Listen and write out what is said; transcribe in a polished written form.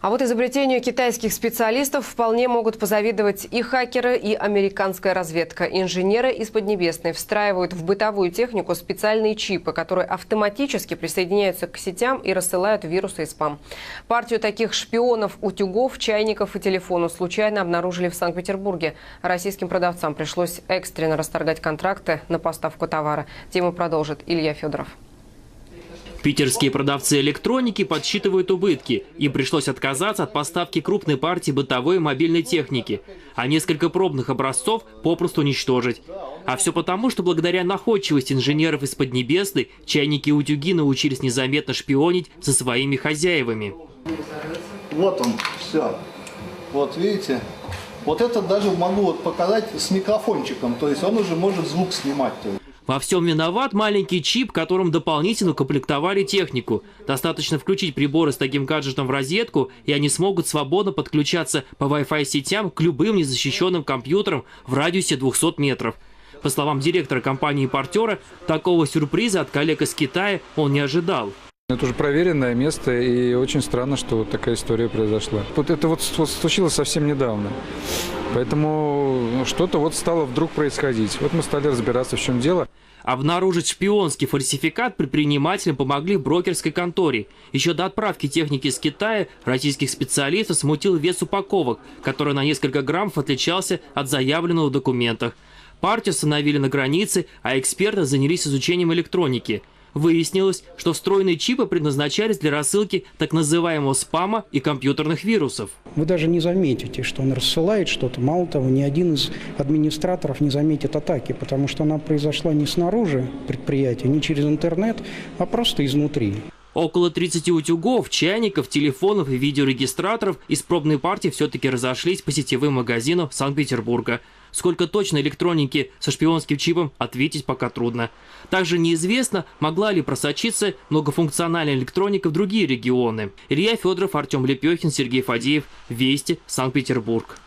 А вот изобретению китайских специалистов вполне могут позавидовать и хакеры, и американская разведка. Инженеры из Поднебесной встраивают в бытовую технику специальные чипы, которые автоматически присоединяются к сетям и рассылают вирусы и спам. Партию таких шпионов, утюгов, чайников и телефонов случайно обнаружили в Санкт-Петербурге. Российским продавцам пришлось экстренно расторгать контракты на поставку товара. Тему продолжит Илья Федоров. Питерские продавцы электроники подсчитывают убытки. Им пришлось отказаться от поставки крупной партии бытовой и мобильной техники, а несколько пробных образцов попросту уничтожить. А все потому, что благодаря находчивости инженеров из Поднебесной чайники и утюги научились незаметно шпионить за своими хозяевами. Вот он, все. Вот видите? Вот это даже могу показать с микрофончиком, то есть он уже может звук снимать. Во всем виноват маленький чип, которым дополнительно укомплектовали технику. Достаточно включить приборы с таким гаджетом в розетку, и они смогут свободно подключаться по Wi-Fi сетям к любым незащищенным компьютерам в радиусе 200 метров. По словам директора компании-партнера, такого сюрприза от коллег из Китая он не ожидал. Это уже проверенное место, и очень странно, что вот такая история произошла. Вот это вот случилось совсем недавно. Поэтому что-то вот стало вдруг происходить. Вот мы стали разбираться, в чем дело. Обнаружить шпионский фальсификат предпринимателям помогли в брокерской конторе. Еще до отправки техники из Китая российских специалистов смутил вес упаковок, который на несколько граммов отличался от заявленного в документах. Партию остановили на границе, а эксперты занялись изучением электроники. Выяснилось, что встроенные чипы предназначались для рассылки так называемого спама и компьютерных вирусов. Вы даже не заметите, что он рассылает что-то. Мало того, ни один из администраторов не заметит атаки, потому что она произошла не снаружи предприятия, не через интернет, а просто изнутри. Около 30 утюгов, чайников, телефонов и видеорегистраторов из пробной партии все-таки разошлись по сетевым магазинам Санкт-Петербурга. Сколько точно электроники со шпионским чипом, ответить пока трудно. Также неизвестно, могла ли просочиться многофункциональная электроника в другие регионы. Илья Федоров, Артем Лепехин, Сергей Фадеев. Вести, Санкт-Петербург.